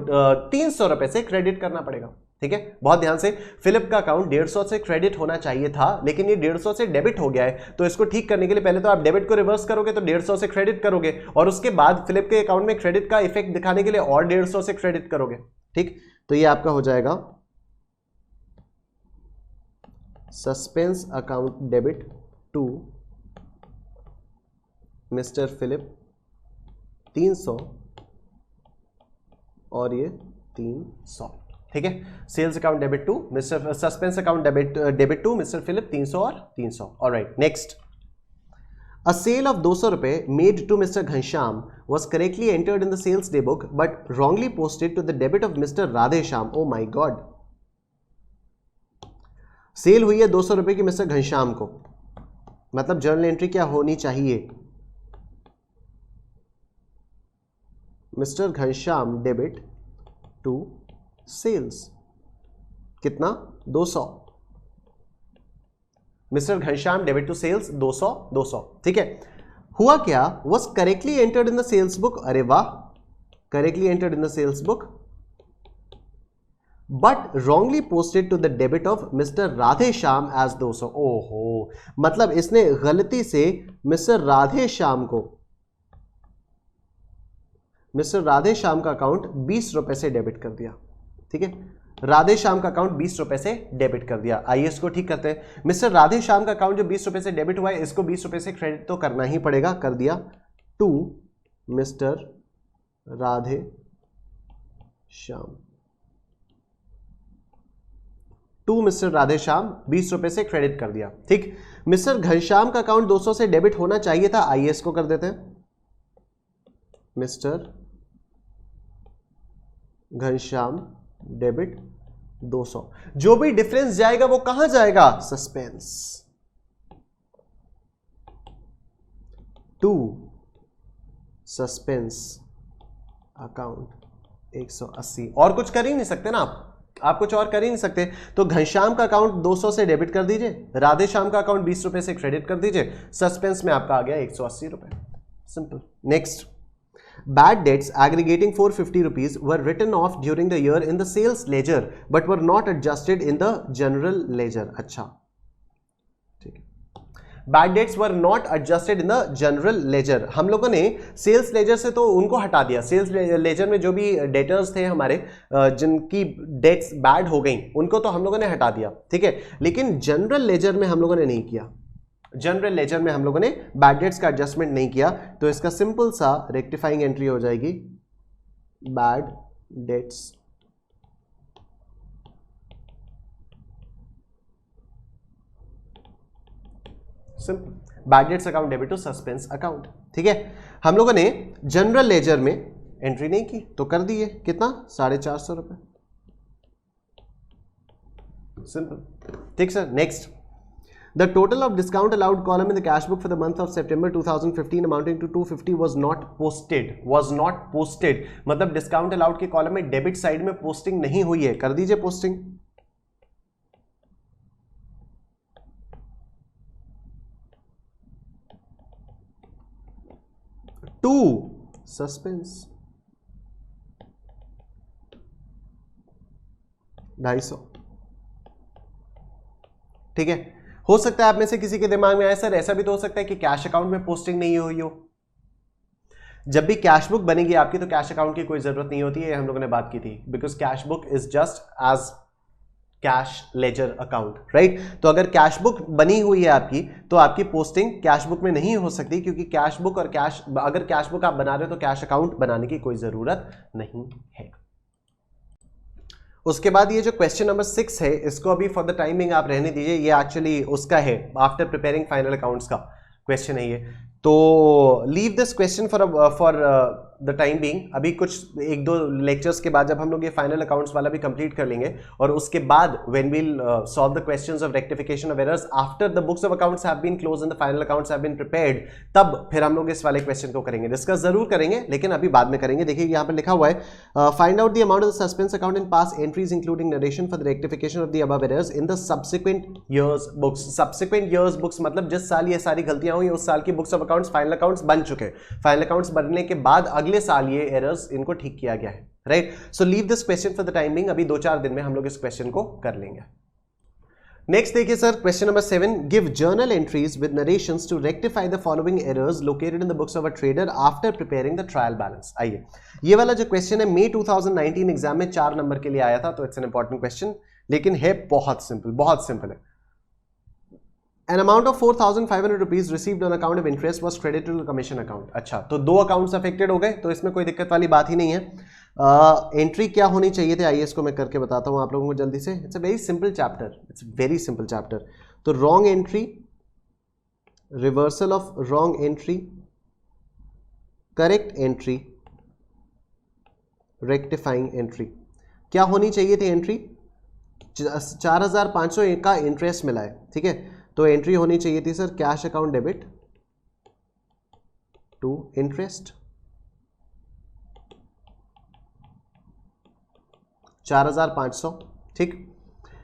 [SPEAKER 1] 300 रुपए से क्रेडिट करना पड़ेगा, ठीक है। बहुत ध्यान से, फिलिप का अकाउंट 150 से क्रेडिट होना चाहिए था, लेकिन ये 150 से डेबिट हो गया है, तो इसको ठीक करने के लिए पहले तो आप डेबिट को रिवर्स करोगे, तो 150 से क्रेडिट करोगे, और उसके बाद फिलिप के अकाउंट में क्रेडिट का इफेक्ट दिखाने के लिए और 150 से क्रेडिट करोगे, ठीक। तो ये आपका हो जाएगा suspense account debit to mister Philip 300 और ये 300, ठीक है। Sales account debit to mister, suspense account debit to mister Philip 300 और 300। Alright, next. A sale of 200 रुपए made to Mr. Ghanshyam was correctly entered in the sales day book but wrongly posted to the debit of Mr. Radheshyam. Oh my God. Sale हुई है 200 रुपए की मिस्टर घनश्याम को, मतलब जर्नल एंट्री क्या होनी चाहिए? Mister Ghanshyam debit to sales, कितना? 200। Mister Ghanshyam debit to sales 200, ठीक है। हुआ क्या? Was correctly entered in the sales book, अरे वाह, correctly entered in the sales book but wrongly posted to the debit of mister Radheshyam as 200। ओहो, मतलब इसने गलती से मिस्टर राधेश्याम का अकाउंट 20 रुपए से डेबिट कर दिया, ठीक है। राधेश्याम का अकाउंट 20 रुपए से डेबिट कर दिया। आइए इसको ठीक करते हैं। मिस्टर राधेश्याम का अकाउंट जो 20 रुपए से डेबिट हुआ है, इसको 20 रुपए से क्रेडिट तो करना ही पड़ेगा, कर दिया। To mister Radheshyam, to mister Radheshyam 20 रुपए से क्रेडिट कर दिया, ठीक। मिस्टर घनश्याम का अकाउंट 200 से डेबिट होना चाहिए था, आइए इसको कर देते हैं। मिस्टर घनश्याम डेबिट 200, जो भी डिफरेंस जाएगा वो कहां जाएगा? सस्पेंस। To suspense account 180। और कुछ कर ही नहीं सकते ना आप कुछ और कर ही नहीं सकते। तो घनश्याम का अकाउंट 200 से डेबिट कर दीजिए, राधेश्याम का अकाउंट 20 रुपए से क्रेडिट कर दीजिए, सस्पेंस में आपका आ गया 180 रुपए। Simple. Next. Bad debts aggregating 450 rupees were written off during the year in the sales ledger but were not adjusted in the general ledger. अच्छा, ठीक है। Bad debts were not adjusted in the general ledger. हम लोगों ने सेल्स लेजर से तो उनको हटा दिया। सेल्स लेजर में जो भी डेटर्स थे हमारे, जिनकी डेट्स बैड हो गई, उनको तो हम लोगों ने हटा दिया, ठीक है। लेकिन जनरल लेजर में हम लोगों ने नहीं किया। जनरल लेजर में हम लोगों ने बैड डेट्स का एडजस्टमेंट नहीं किया, तो इसका सिंपल सा रेक्टिफाइंग एंट्री हो जाएगी bad debts simple. Bad debts account debit to suspense account, ठीक है। हम लोगों ने जनरल लेजर में एंट्री नहीं की तो कर दिए, कितना? 450 रुपए। सिंपल, ठीक sir. Next. The total of discount allowed column in the cash book for the month of September 2015 amounting to 250 was not posted. मतलब डिस्काउंट अलाउड के कॉलम में डेबिट साइड में पोस्टिंग नहीं हुई है, कर दीजिए पोस्टिंग। टू सस्पेंस 250, ठीक है। हो सकता है आप में से किसी के दिमाग में आए सर ऐसा भी तो हो सकता है कि कैश अकाउंट में पोस्टिंग नहीं हुई हो। जब भी कैश बुक बनेगी आपकी तो कैश अकाउंट की कोई जरूरत नहीं होती है, हम लोगों ने बात की थी, because cash book is just as cash ledger account, right. तो अगर कैश बुक बनी हुई है आपकी तो आपकी पोस्टिंग कैश बुक में नहीं हो सकती, क्योंकि कैश बुक और अगर कैश बुक आप बना रहे हो तो कैश अकाउंट बनाने की कोई जरूरत नहीं है। उसके बाद ये जो क्वेश्चन नंबर 6 है, इसको अभी फॉर द टाइमिंग आप रहने दीजिए, ये एक्चुअली उसका है आफ्टर प्रिपेयरिंग फाइनल अकाउंट्स का क्वेश्चन है ये, तो leave this question for the time being. अभी कुछ 1-2 लेक्चर्स के बाद जब हम लोग ये फाइनल अकाउंट्स वाला भी कंप्लीट कर लेंगे, और उसके बाद when we'll solve the questions of rectification of errors after the books of accounts have been close and the final accounts have been prepared, तब फिर हम लोग इस वाले क्वेश्चन को करेंगे, डिस्कस जरूर करेंगे, लेकिन अभी बाद में करेंगे। देखिए यहाँ पर लिखा हुआ है, find out the amount of the suspense account in pass entries including narration for the rectification of the above errors in the subsequent years books. Subsequent years books मतलब जिस साल ये सारी गलतियां हुई उस साल की books of accounts final accounts बन चुके हैं, फाइनल अकाउंट्स बनने के बाद अगले साल ये एरर्स इनको ठीक किया गया है, right. So leave this question for the timing, अभी 2-4 दिन में हम लोग इस क्वेश्चन को कर लेंगे। नेक्स्ट देखिए sir, question number 7, give journal entries with narrations to rectify the following errors located in the books of a trader after preparing the trial balance. आइए, ये वाला जो क्वेश्चन है मई 2019 एग्जाम में 4 नंबर के लिए आया था, तो इट्स एन इंपॉर्टेंट क्वेश्चन, लेकिन है बहुत सिंपल है। An amount of 4,500 rupees received on account of interest was credited to commission account. अच्छा, तो दो अकाउंट्स अफेक्टेड हो गए, तो इसमें कोई दिक्कत वाली बात ही नहीं है। एंट्री क्या होनी चाहिए थे, आइए इसको मैं करके बताता हूं आप लोगों को जल्दी से। It's a very simple chapter, it's very simple chapter. तो wrong entry, reversal of wrong entry, correct entry, rectifying entry. क्या होनी चाहिए थी एंट्री? 4,500 का इंटरेस्ट मिला है, ठीक है, तो एंट्री होनी चाहिए थी sir cash account debit to interest, 4,500, ठीक।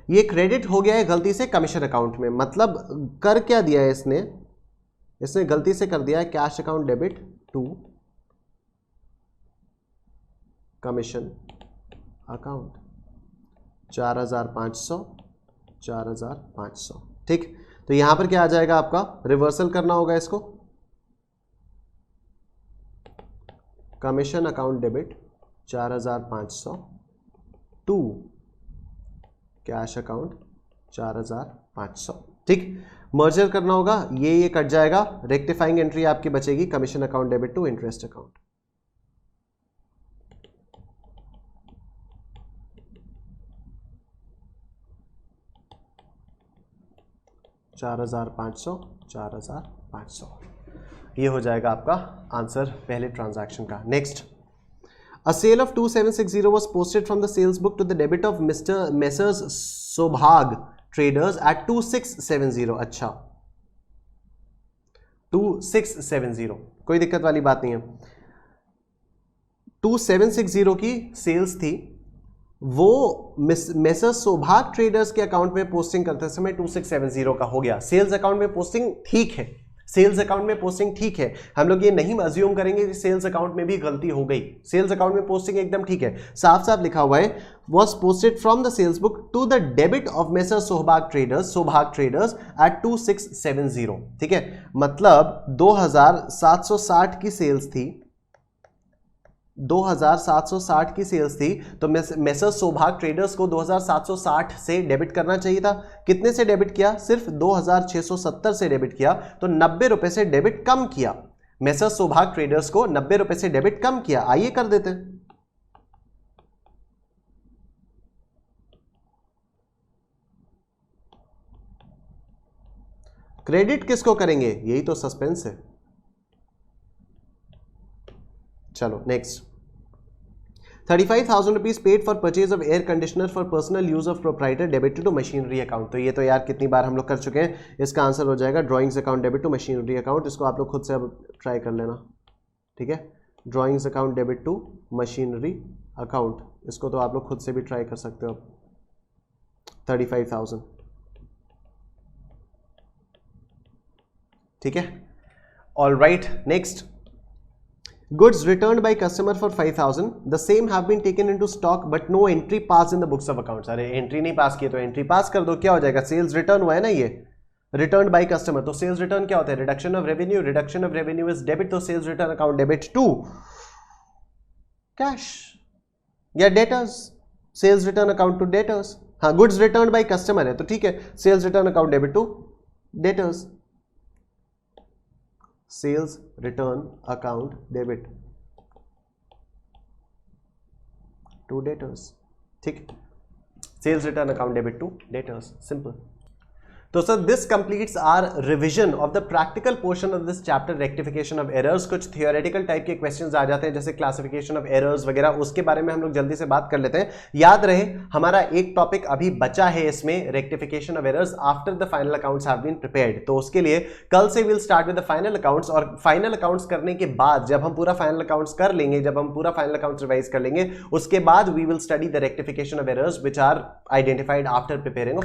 [SPEAKER 1] ये क्रेडिट हो गया है गलती से कमीशन अकाउंट में, मतलब कर क्या दिया है इसने गलती से कर दिया है cash account debit to commission account, 4,500, 4,500, ठीक। तो यहां पर क्या आ जाएगा आपका, रिवर्सल करना होगा इसको, commission account debit 4,500 to cash account 4,500, ठीक। मर्जर करना होगा, ये कट जाएगा, रेक्टिफाइंग एंट्री आपकी बचेगी commission account debit to interest account. $4,500 ये हो जाएगा आपका आंसर पहले ट्रांजैक्शन का। Next, a sale of 2760 was posted from the sales book to the debit of mister messrs Saubhag traders at 2670। अच्छा, 2670 कोई दिक्कत वाली बात नहीं है। 2760 की सेल्स थी, वो मेसर्स सौभाग ट्रेडर्स के अकाउंट में पोस्टिंग करते समय 2670 का हो गया। सेल्स अकाउंट में पोस्टिंग ठीक है, सेल्स अकाउंट में पोस्टिंग ठीक है, हम लोग ये नहीं अज्यूम करेंगे कि सेल्स अकाउंट में भी गलती हो गई। सेल्स अकाउंट में पोस्टिंग एकदम ठीक है, साफ साफ लिखा हुआ है was posted from the sales book to the debit of messrs Saubhag traders at 2670, ठीक है। मतलब 2,760 की सेल्स थी, 2,760 की सेल्स थी, तो मेसर्स सौभाग ट्रेडर्स को 2,760 से डेबिट करना चाहिए था। कितने से डेबिट किया? सिर्फ 2,670 से डेबिट किया, तो 90 रुपए से डेबिट कम किया। मेसर्स सौभाग ट्रेडर्स को 90 रुपए से डेबिट कम किया। आइए कर देते हैं। क्रेडिट किसको करेंगे, यही तो सस्पेंस है। चलो next, 35,000 rupees paid for purchase of air conditioner for personal use of proprietor debited to machinery account. तो ये तो यार कितनी बार हम लोग कर चुके हैं, इसका आंसर हो जाएगा drawings account debit to machinery account. इसको आप लोग खुद से अब ट्राई कर लेना, ठीक है। Drawings account debit to machinery account, इसको तो आप लोग खुद से भी ट्राई कर सकते हो। 35,000, ठीक है। All right, next, goods returned by customer for 5,000, the same have been taken into stock but no entry passed in the books of accounts। अरे एंट्री नहीं पास की तो एंट्री पास कर दो, क्या हो जाएगा, सेल्स रिटर्न हुआ है ना, ये रिटर्न बाय कस्टमर। तो सेल्स रिटर्न क्या होता है, reduction of revenue, reduction of revenue is debit, तो sales return account debit to cash या debtors, sales return account to debtors. हाँ, गुड्स रिटर्न बाय कस्टमर है तो ठीक है, sales return account debit to debtors, sales return account debit to debtors, ठीक। Sales return account debit to debtors, simple. तो sir this completes our revision of the practical portion of this chapter, rectification of errors. कुछ थियोरेटिकल टाइप के क्वेश्चंस आ जाते हैं जैसे क्लासिफिकेशन ऑफ एरर्स वगैरह, उसके बारे में हम लोग जल्दी से बात कर लेते हैं। याद रहे हमारा एक टॉपिक अभी बचा है इसमें, rectification of errors after the final accounts have been prepared. तो उसके लिए कल से will start with the final accounts, और फाइनल अकाउंट्स करने के बाद जब हम पूरा फाइनल अकाउंट्स कर लेंगे, जब हम पूरा फाइनल अकाउंट्स रिवाइज कर लेंगे, उसके बाद we will study the rectification of errors which are identified after preparing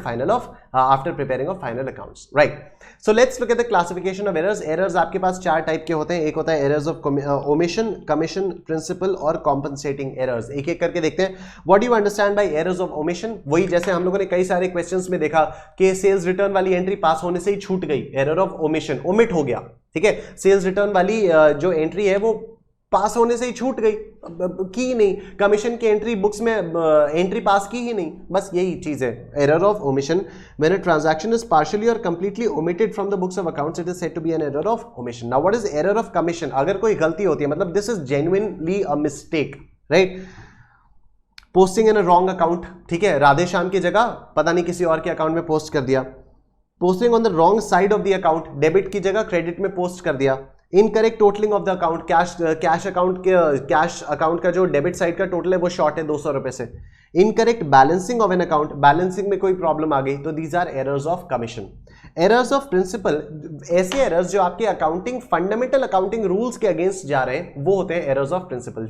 [SPEAKER 1] of final accounts, right. So let's look at the classification of errors. Errors आपके पास चार टाइप के होते हैं, एक होता है errors of omission, commission, principal और कॉम्पनसेटिंग एरर्स। एक एक करके देखते हैं। What do you understand by errors of omission? वही जैसे हम लोगों ने कई सारे क्वेश्चंस में देखा कि सेल्स रिटर्न वाली एंट्री पास होने से ही छूट गई, एरर ऑफ ओमिशन, ओमिट हो गया, ठीक है। सेल्स रिटर्न वाली जो एंट्री है वो पास होने से ही छूट गई, की ही नहीं, कमीशन की एंट्री बुक्स में एंट्री पास की ही नहीं, बस यही चीज है error of omission. When a transaction is partially और completely omitted from the books of accounts it is said to be an error of omission. Now what is error of commission? अगर कोई गलती होती है, मतलब this is genuinely a mistake, right? Posting in a wrong account, ठीक है, राधे श्याम की जगह पता नहीं किसी और के अकाउंट में पोस्ट कर दिया। Posting on the wrong side of the account, debit की जगह क्रेडिट में पोस्ट कर दिया। Incorrect totalling of the account, cash account का जो डेबिट साइड का टोटल है वो शॉर्ट है 200 रुपए से। Incorrect balancing of an account, balancing में कोई प्रॉब्लम आ गई, तो these are errors of commission. Errors of principal, ऐसे एरर्स जो आपके अकाउंटिंग फंडामेंटल अकाउंटिंग रूल्स के अगेंस्ट जा रहे हैं वो होते हैं एरर्स ऑफ प्रिंसिपल।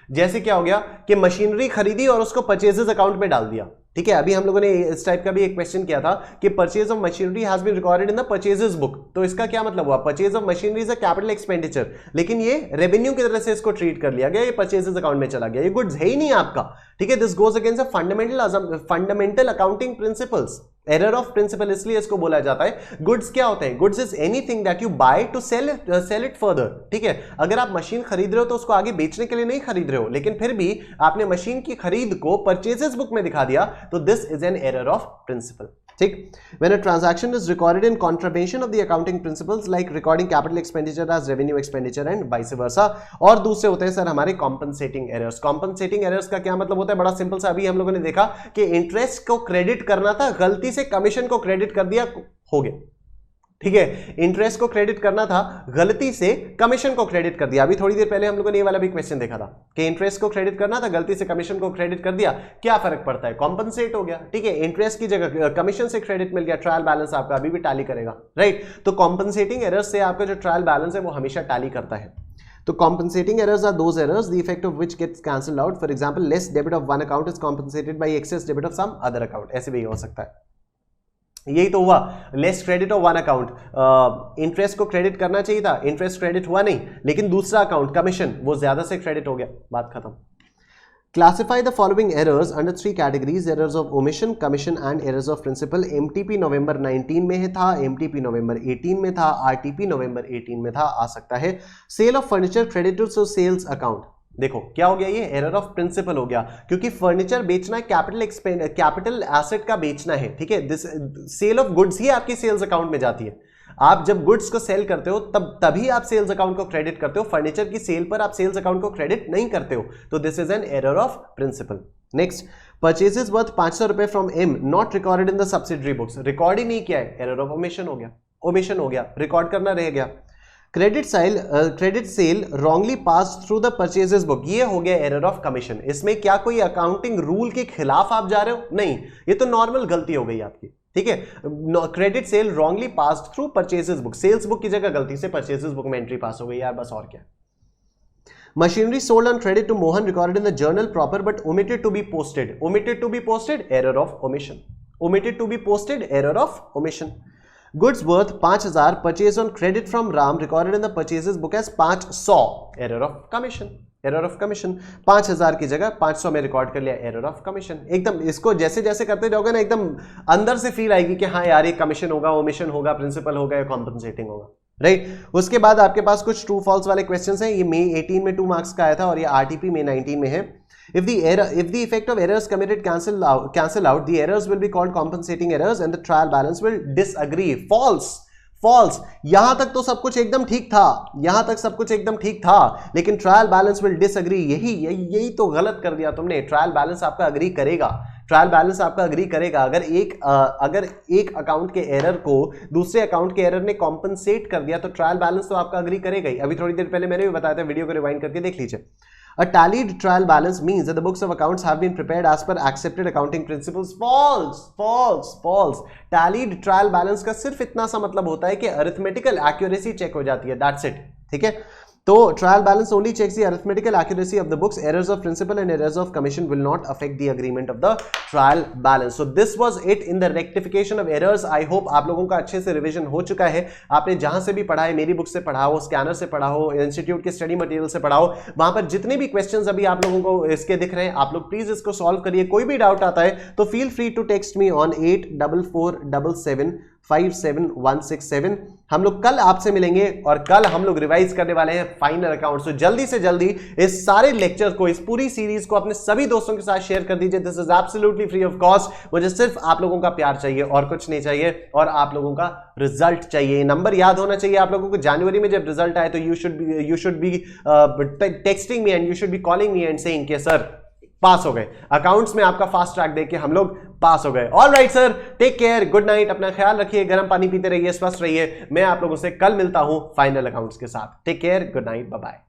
[SPEAKER 1] जैसे क्या हो गया कि मशीनरी खरीदी और उसको परचेजेस अकाउंट में डाल दिया, ठीक है। अभी हम लोगों ने इस टाइप का भी एक क्वेश्चन किया था कि purchase of machinery has been recorded in the purchases book, तो इसका क्या मतलब हुआ? Purchase of machinery is a capital expenditure, लेकिन ये रेवेन्यू की तरह से इसको ट्रीट कर लिया गया, ये परचेजेस अकाउंट में चला गया, ये गुड्स है ही नहीं आपका, ठीक है। This goes against fundamental accounting principles. Error of principle इसलिए इसको बोला जाता है। गुड्स क्या होते हैं? Goods is anything that you buy to sell it further, ठीक है। अगर आप मशीन खरीद रहे हो तो उसको आगे बेचने के लिए नहीं खरीद रहे हो, लेकिन फिर भी आपने मशीन की खरीद को परचेजेस बुक में दिखा दिया, तो this is an error of principle, ठीक। When a transaction is recorded in contravention of the accounting principles like recording capital expenditure as revenue expenditure and vice versa। और दूसरे होते हैं सर हमारे compensating errors। compensating errors का क्या मतलब होता है? बड़ा सिंपल सा, अभी हम लोगों ने देखा कि इंटरेस्ट को क्रेडिट करना था, गलती से कमीशन को क्रेडिट कर दिया, हो गया, ठीक है। इंटरेस्ट को क्रेडिट करना था, गलती से कमीशन को क्रेडिट कर दिया। अभी थोड़ी देर पहले हम लोगों ने ये वाला भी क्वेश्चन देखा था कि इंटरेस्ट को क्रेडिट करना था, गलती से कमीशन को क्रेडिट कर दिया, क्या फर्क पड़ता है? कॉम्पनसेट हो गया, ठीक है। इंटरेस्ट की जगह कमीशन से क्रेडिट मिल गया, ट्रायल बैलेंस आपका अभी भी टैली करेगा, राइट। तो कॉम्पनसेटिंग एरर्स से आपका जो ट्रायल बैलेंस है वो हमेशा टैली करता है। तो compensating errors are those errors the effect of which gets cancelled out। For example, less debit of one account is compensated by excess debit of some other account। ऐसे भी हो सकता है। यही तो हुआ, less credit of one account, interest को क्रेडिट करना चाहिए था, इंटरेस्ट क्रेडिट हुआ नहीं, लेकिन दूसरा अकाउंट कमीशन वो ज्यादा से क्रेडिट हो गया, बात खत्म। Classify the following errors under 3 categories, errors of omission, commission and errors of principle. MTP November 19 में था, एमटीपी नवंबर 18 में था, आरटीपी नवंबर 18 में था, आ सकता है। Sale of furniture creditors to sales account, देखो क्या हो गया, ये एरर ऑफ प्रिंसिपल हो गया, क्योंकि फर्नीचर बेचना है, कैपिटल एसेट का बेचना है, ठीक है। दिस सेल ऑफ गुड्स ही आपकी सेल्स अकाउंट में जाती है। आप जब गुड्स को सेल करते हो तभी आप सेल्स अकाउंट को क्रेडिट करते हो, फर्नीचर की सेल पर आप सेल्स अकाउंट को क्रेडिट नहीं करते हो, तो this is an error of principle. Next, purchases worth 500 रुपए from M not recorded in the subsidiary books, record ही नहीं किया है, एरर ऑफ ओमिशन हो गया, रिकॉर्ड करना रह गया। Credit sale wrongly pass through the purchases book, ये हो गया एरर ऑफ कमीशन। इसमें क्या कोई अकाउंटिंग रूल के खिलाफ आप जा रहे हो? नहीं, ये तो नॉर्मल गलती हो गई आपकी, ठीक है। Credit sale wrongly pass through purchases book, sales book की जगह गलती से परचेजेस बुक में एंट्री पास हो गई यार, बस और क्या। Machinery sold on credit to Mohan recorded in the journal proper but omitted to be posted, error of omission. Omitted to be posted, error of omission. Goods worth 5000 purchased on credit from Ram recorded in the purchases book as 500, error of commission, error of commission। 5000 की जगह 500 में रिकॉर्ड कर लिया, एरर ऑफ कमीशन। एकदम इसको जैसे जैसे करते जाओगे ना, एकदम अंदर से फील आएगी कि हाँ यार ये कमीशन होगा, ओमिशन होगा, प्रिंसिपल होगा या कॉम्पनसेटिंग होगा, राइट। उसके बाद आपके पास कुछ ट्रू फॉल्स वाले क्वेश्चंस हैं। ये मई 18 में 2 मार्क्स का आया था और ये आरटीपी में 19 में है। If the effect of errors committed cancel out, the errors will be called compensating errors and the trial balance will disagree। False। यहां तक तो सब कुछ एकदम ठीक था, लेकिन ट्रायल बैलेंस विल डिसएग्री। यही तो गलत कर दिया तुमने। ट्रायल बैलेंस आपका अग्री करेगा, अगर एक अकाउंट के एरर को दूसरे अकाउंट के एरर ने कॉम्पनसेट कर दिया तो ट्रायल बैलेंस तो आपका अग्री करेगा ही। अभी थोड़ी देर पहले मैंने भी बताया था, वीडियो को रिवाइंड करके देख लीजिए। A tallied trial balance means that the books of accounts have been prepared as per accepted accounting principles। False। Tallied trial balance का सिर्फ इतना सा मतलब होता है कि arithmetical accuracy चेक हो जाती है, that's it, ठीक है। तो trial balance only checks the arithmetical accuracy of the books। Errors of principal and errors of commission will not affect the agreement of the trial balance। So this was it in the rectification of errors। I hope आप लोगों का अच्छे से रिवीजन हो चुका है। आपने जहां से भी पढ़ा है, मेरी बुक से पढ़ा हो, स्कैनर से पढ़ा हो, इंस्टीट्यूट के स्टडी मटेरियल से पढ़ा हो, वहां पर जितने भी क्वेश्चंस अभी आप लोगों को इसके दिख रहे हैं, आप लोग प्लीज इसको सॉल्व करिए। कोई भी डाउट आता है तो feel free to text me on 8447 57,167। हम लोग कल आपसे मिलेंगे और कल हम लोग रिवाइज करने वाले हैं फाइनल अकाउंट। तो जल्दी से जल्दी इस सारे लेक्चर को, इस पूरी सीरीज को अपने सभी दोस्तों के साथ शेयर कर दीजिए। This is absolutely free of cost. मुझे सिर्फ आप लोगों का प्यार चाहिए और कुछ नहीं चाहिए, और आप लोगों का रिजल्ट चाहिए। नंबर याद होना चाहिए आप लोगों को। जनवरी में जब रिजल्ट आए तो you should be texting me and you should be calling me and saying कि सर पास हो गए। अकाउंट्स में आपका फास्ट ट्रैक देख के हम लोग पास हो गए। All right sir, take care, good night, अपना ख्याल रखिए, गर्म पानी पीते रहिए, स्वस्थ रहिए। मैं आप लोगों से कल मिलता हूं फाइनल अकाउंट्स के साथ। Take care, good night, bye bye.